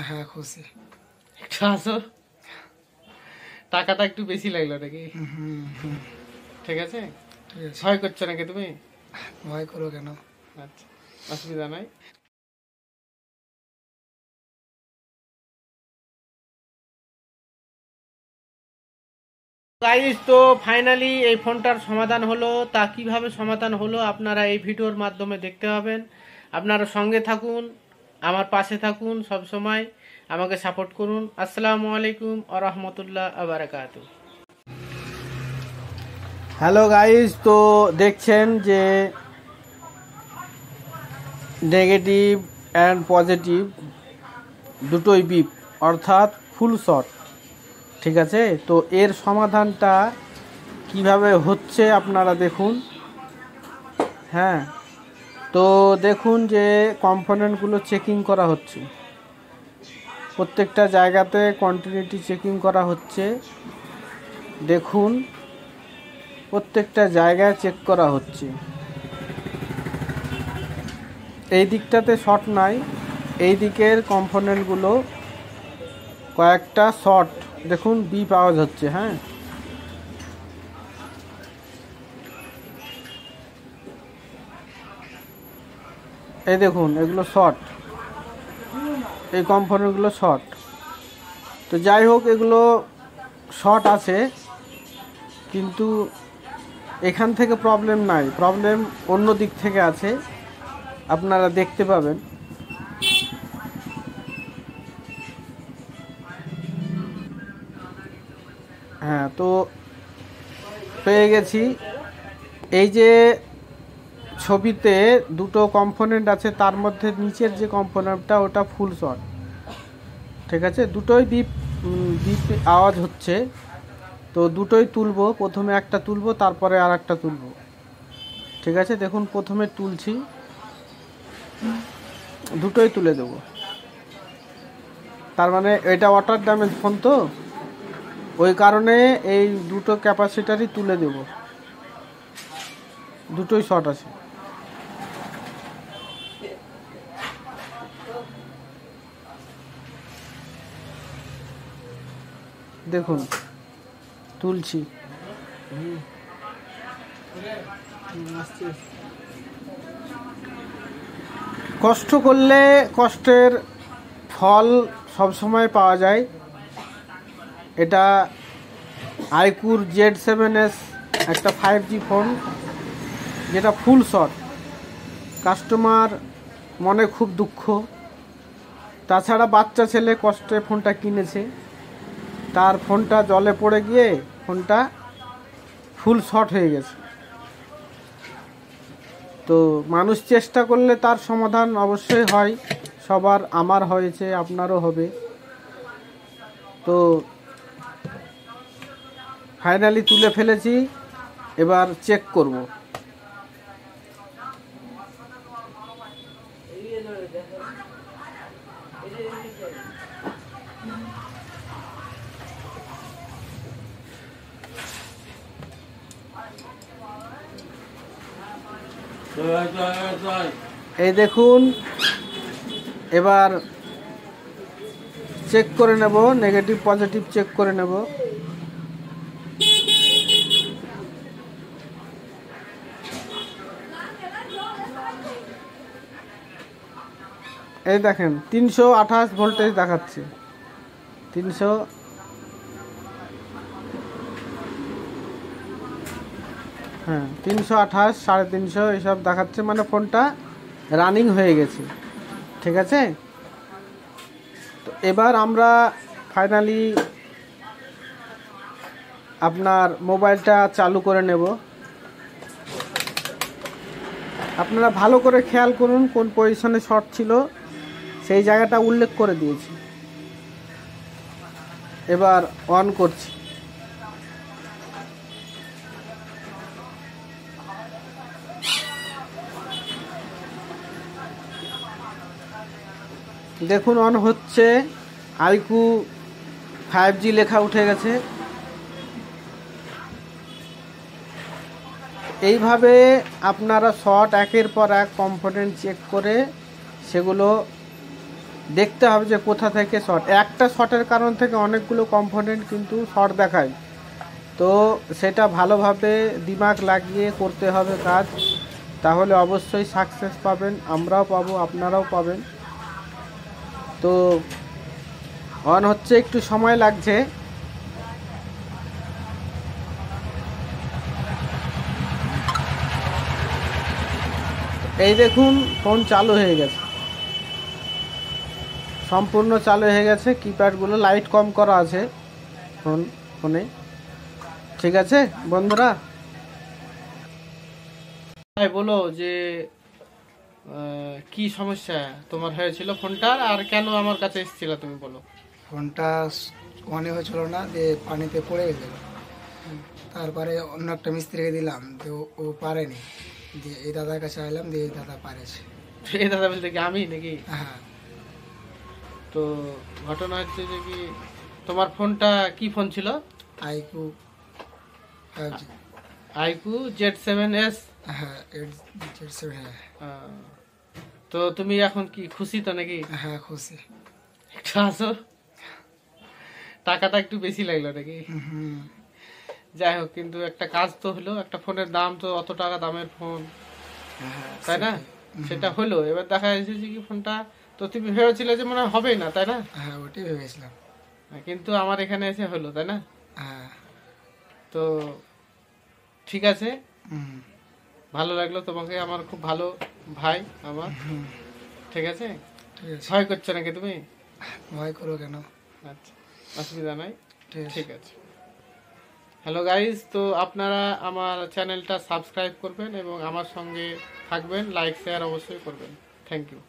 হ্যাঁ খুশি। একটু আসো, টাকাটা একটু বেশি লাগলো নাকি? ঠিক আছে, ঠিক আছে। ভয় করছো নাকি তুমি? ভয় করো কেন? আচ্ছা, অসুবিধা নাই। গাইস, তো ফাইনালি এই ফোনটার সমাধান হলো। তা কিভাবে সমাধান হলো আপনারা এই ভিডিওর মাধ্যমে দেখতে পাবেন। আপনারা সঙ্গে থাকুন, আমার পাশে থাকুন, সব সময় আমাকে সাপোর্ট করুন। আসসালামু আলাইকুম ওয়া রাহমাতুল্লাহ ওয়া বারাকাতুহু। হ্যালো গাইস, তো দেখছেন যে নেগেটিভ অ্যান্ড পজিটিভ দুটোই বিপ, অর্থাৎ ফুল শট। ঠিক আছে, তো এর সমাধানটা কিভাবে হচ্ছে আপনারা দেখুন। হ্যাঁ, তো দেখুন যে কম্পোনেন্টগুলো চেকিং করা হচ্ছে, প্রত্যেকটা জায়গাতে কন্টিনিউটি চেকিং করা হচ্ছে। দেখুন, প্রত্যেকটা জায়গায় চেক করা হচ্ছে। এই দিকটাতে শর্ট নাই, এই দিকের কম্পোনেন্টগুলো কয়েকটা শর্ট, দেখুন বিপ আওয়াজ হচ্ছে। হ্যাঁ, এই দেখুন এগুলো শর্ট, এই কম্পোনেন্টগুলো শর্ট। তো যাই হোক, এগুলো শর্ট আছে, কিন্তু এখান থেকে প্রবলেম নাই, প্রবলেম অন্য দিক থেকে আছে, আপনারা দেখতে পাবেন। হ্যাঁ, তো পেয়ে গেছি। এই যে ছবিতে দুটো কম্পোনেন্ট আছে, তার মধ্যে নিচের যে কম্পোনেন্টটা ওটা ফুল শর্ট। ঠিক আছে, দুটোই বিপ বিপ আওয়াজ হচ্ছে। তো দুটোই তুলবো, প্রথমে একটা তুলবো, তারপরে আর একটা তুলবো। ঠিক আছে, দেখুন প্রথমে তুলছি, দুটোই তুলে দেবো। তার মানে এটা ওয়াটার ড্যামেজ ফোন, তো ওই কারণে এই দুটো ক্যাপাসিটারই তুলে দেব, দুটোই শর্ট আছে। দেখুন তুলছি। কষ্ট করলে কষ্টের ফল সবসময় পাওয়া যায়। এটা আইকুর Z7S, একটা 5G ফোন, যেটা ফুল শট। কাস্টমার মনে খুব দুঃখ। তাছাড়া বাচ্চা ছেলে কষ্টে ফোনটা কিনেছে, তার ফোনটা জলে পড়ে গিয়ে ফোনটা ফুল শট হয়ে গেছে। তো মানুষ চেষ্টা করলে তার সমাধান অবশ্যই হয়, সবার, আমার হয়েছে, আপনারও হবে। তো ফাইনালি তুলে ফেলেছি, এবার চেক করব। এই দেখুন, এবার চেক করে নেব, নেগেটিভ পজিটিভ চেক করে নেব। এই দেখেন 328 ভোল্টেজ দেখাচ্ছে, 300। হ্যাঁ, 328, 350 এসব দেখাচ্ছে, মানে ফোনটা রানিং হয়ে গেছে। ঠিক আছে, তো এবার আমরা ফাইনালি আপনার মোবাইলটা চালু করে নেব। আপনারা ভালো করে খেয়াল করুন কোন পজিশনে শর্ট ছিল, সেই জায়গাটা উল্লেখ করে দিয়েছি। এবার অন করছি। দেখুন অন হচ্ছে, আইকু 5G লেখা উঠে গেছে। এইভাবে আপনারা শর্ট একের পর এক কম্পোনেন্ট চেক করে সেগুলো দেখতে হবে যে কোথা থেকে শর্ট, একটা শর্টের কারণ থেকে অনেকগুলো কম্পোনেন্ট কিন্তু শর্ট দেখায়। তো সেটা ভালোভাবে দিমাগ লাগিয়ে করতে হবে কাজ, তাহলে অবশ্যই সাকসেস পাবেন, আমরাও পাবো, আপনারাও পাবেন। তো অন হচ্ছে, একটু সময় লাগছে। এই দেখুন ফোন চালু হয়ে গেছে, সম্পূর্ণ চালু হয়ে গেছে। কিপ্যাডগুলো লাইট কম করা আছে ফোনে। ঠিক আছে বন্ধুরা, বলো যে কি সমস্যা তোমার হয়েছিল ফোনটার, আর কেন আমার কাছে এসেছিল তুমি বলো। ফোনটা অনে হয়েছিল না, দিয়ে পানিতে পড়ে গেছিল। তারপরে অন্য একটা মিস্ত্রিকে দিলাম, তো ও পারেনি। দিয়ে এই দাদার কাছে আইলাম, দিয়ে এই দাদা পারেছে। এই দাদা বলতে কি আমি নাকি? হ্যাঁ। তো ঘটনা হচ্ছে যে কি, তোমার ফোনটা কি ফোন ছিল? IQOO 5G। IQOO Z7S। হ্যাঁ 8Z7। হ্যাঁ তো তুমি এখন কি খুশি তো নাকি? হ্যাঁ খুশি। একটু আসো, টাকাটা একটু বেশি লাগলো নাকি? হুম। যাই হোক, কিন্তু একটা কাজ তো হলো, একটা ফোনের দাম তো অত টাকা দামের ফোন, হ্যাঁ তাই না? সেটা হলো। এবার দেখা যাচ্ছে যে কি ফোনটা তো তুমি ভেবেছিলে যে মনে হয় হবেই না, তাই না? হ্যাঁ ওটাই ভেবেছিলাম। কিন্তু আমার এখানে এসে হলো, তাই না? হ্যাঁ। তো ঠিক আছে, হুম। ভালো লাগলো তোমাকে, আমার খুব ভালো ভাই আমার। হুম। ঠিক আছে, ঠিক আছে। ভয় করছো নাকি তুমি? ভয় করো কেন? আচ্ছা, অসুবিধা নাই, ঠিক আছে। ঠিক আছে। হ্যালো গাইজ, তো আপনারা আমার চ্যানেলটা সাবস্ক্রাইব করবেন এবং আমার সঙ্গে থাকবেন, লাইক শেয়ার অবশ্যই করবেন। Thank you.